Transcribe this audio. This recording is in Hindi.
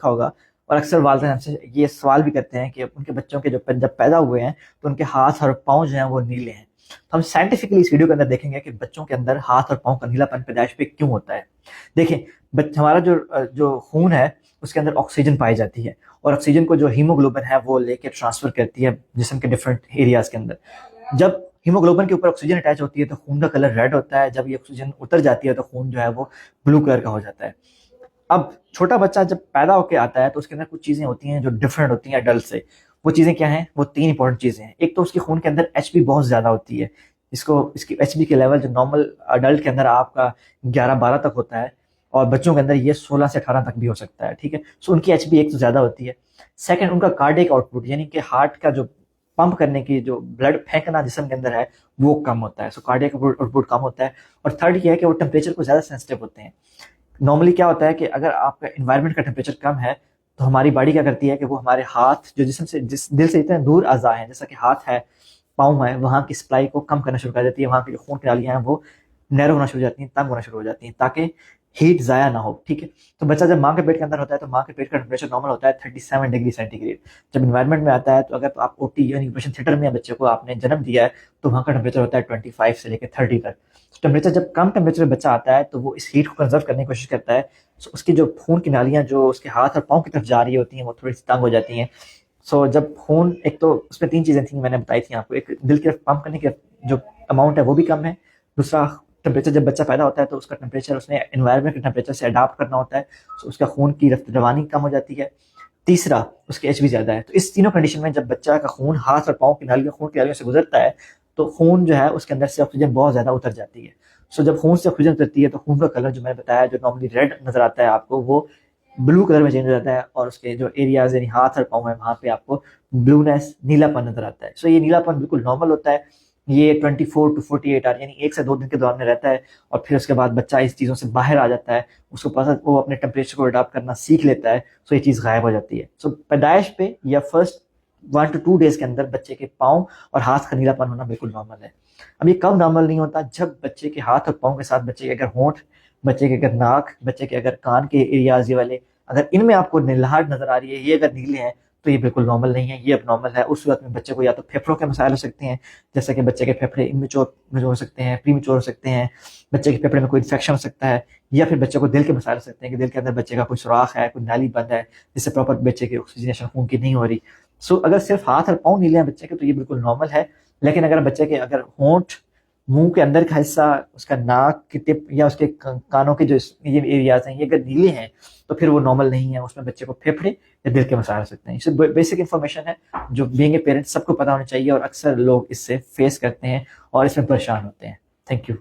देखा होगा, और अक्सर वालिदैन हमसे ये सवाल भी करते हैं कि उनके बच्चों के जब पैदा हुए हैं तो उनके हाथ और पाँव जो हैं वो नीले हैं। तो हम साइंटिफिकली इस वीडियो के अंदर देखेंगे कि बच्चों के अंदर हाथ और पाँव का नीलापन पैदाइश पे क्यों होता है। देखिए, हमारा जो खून है उसके अंदर ऑक्सीजन पाई जाती है, और ऑक्सीजन को जो हीमोग्लोबिन है वो लेके ट्रांसफर करती है जिस्म के डिफरेंट एरियाज के अंदर। जब हीमोग्लोबिन के ऊपर ऑक्सीजन अटैच होती है तो खून का कलर रेड होता है, जब ये ऑक्सीजन उतर जाती है तो खून जो है वो ब्लू कलर का हो जाता है। अब छोटा बच्चा जब पैदा होकर आता है तो उसके अंदर कुछ चीजें होती हैं जो डिफरेंट होती हैं एडल्ट से। वो चीजें क्या हैं? वो तीन इंपॉर्टेंट चीजें हैं। एक तो उसके खून के अंदर एचबी बहुत ज्यादा होती है। इसकी एचबी के लेवल जो नॉर्मल अडल्ट के अंदर आपका 11-12 तक होता है, और बच्चों के अंदर ये 16 से 18 तक भी हो सकता है। ठीक है, सो उनकी एचबी एक तो ज्यादा होती है। सेकंड, उनका कार्डियक आउटपुट यानी कि हार्ट का जो पंप करने की जो ब्लड फेंकना जिस्म के अंदर है वो कम होता है, सो कार्डियक आउटपुट कम होता है। और थर्ड ये है कि वो टेम्परेचर को ज्यादा सेंसिटिव होते हैं। नॉर्मली क्या होता है कि अगर आपका इन्वायरमेंट का टेम्परेचर कम है तो हमारी बॉडी क्या करती है कि वो हमारे हाथ जो जिसम से जिस दिल से इतने दूर अज़ा हैं, जैसा कि हाथ है, पाँव है, वहाँ की सप्लाई को कम करना शुरू कर देती है। वहाँ की जो खून की नालियाँ हैं वो नैरो होना शुरू हो जाती हैं, तंग होना शुरू हो जाती हैं, ताकि हीट ज़ाया ना हो। ठीक है, तो बच्चा जब माँ के पेट के अंदर होता है तो माँ के पेट का टेम्परेचर नॉर्मल होता है 37 डिग्री सेंटीग्रेड। जब इन्वायरमेंट में आता है तो अगर तो आप ओटी यानी ऑपरेशन थिएटर में बच्चे को आपने जन्म दिया है तो वहाँ का टेम्परेचर होता है 25 से लेकर 30 तक। टेम्परेचर जब कम टेम्परेचर में बच्चा आता है तो वो इस हीट को कंजर्व करने की कोशिश करता है। सो उसकी जो खून की नालियाँ जो उसके हाथ और पाँव की तरफ जा रही होती हैं वो थोड़ी सी तंग हो जाती हैं। सो जब खून, एक तो उसमें तीन चीजें थी मैंने बताई थी आपको, एक दिल की तरफ पंप करने की जो अमाउंट है वो भी कम है। दूसरा, टेम्परेचर जब बच्चा पैदा होता है तो उसका टेम्परेचर उसने एनवायरनमेंट के टेम्परेचर से अडाप्ट करना होता है, सो उसका खून की रवानी कम हो जाती है। तीसरा, उसके एच भी ज्यादा है। तो इस तीनों कंडीशन में जब बच्चा का खून हाथ और पाँव की नालियों खून की नालियों से गुजरता है तो खून जो है उसके अंदर से ऑक्सीजन बहुत ज्यादा उतर जाती है। सो जब खून से ऑक्सीजन उतरती है तो खून का कलर जो मैंने बताया, जो नॉर्मली रेड नजर आता है आपको, वो ब्लू कलर में चेंज हो जाता है, और उसके जो एरियाज यानी हाथ और पाँव है वहां पे आपको ब्लूनेस, नीलापन नजर आता है। सो ये नीलापन बिल्कुल नॉर्मल होता है। ये 24 to 48 आवर यानी 1 से 2 दिन के दौरान में रहता है, और फिर उसके बाद बच्चा इस चीज़ों से बाहर आ जाता है, उसको पता, वो अपने टेम्परेचर को अडाप्ट करना सीख लेता है। सो ये चीज़ गायब हो जाती है। सो पैदाइश पे या फर्स्ट 1 to 2 डेज के अंदर बच्चे के पाँव और हाथ का नीलापन होना बिल्कुल नॉर्मल है। अब ये कब नॉर्मल नहीं होता? जब बच्चे के हाथ और पाँव के साथ बच्चे के अगर होंठ, बच्चे के अगर नाक, बच्चे के अगर कान के एरियाज ये वाले, अगर इनमें आपको नीलाहट नजर आ रही है, ये अगर नीले हैं तो ये बिल्कुल नॉर्मल नहीं है, ये अब नॉर्मल है। उस सूरत में बच्चे को या तो फेफड़ों के मसाइल हो सकते हैं, जैसे कि बच्चे के फेफड़े इमेच्योर हो सकते हैं, प्रीमेच्योर हो सकते हैं, बच्चे के फेफड़े में कोई इन्फेक्शन हो सकता है, या फिर बच्चे को दिल के मसाइल हो सकते हैं कि दिल के अंदर बच्चे का कोई सुराख है, कोई नाली बंद है, जिससे प्रॉपर बच्चे की ऑक्सीजनेशन खून की नहीं हो रही। सो अगर सिर्फ हाथ और पाँव नीले हैं बच्चे के तो ये बिल्कुल नॉर्मल है। लेकिन अगर बच्चे के अगर होंठ, मुंह के अंदर का हिस्सा, उसका नाक की टिप या उसके कानों के जो ये एरियाज हैं ये अगर नीले हैं तो फिर वो नॉर्मल नहीं है, उसमें बच्चे को फेफड़े या दिल के मसाइल हो सकते हैं। इससे बेसिक इन्फॉर्मेशन है जो बीइंग ए पेरेंट सबको पता होना चाहिए, और अक्सर लोग इससे फेस करते हैं और इसमें परेशान होते हैं। Thank you.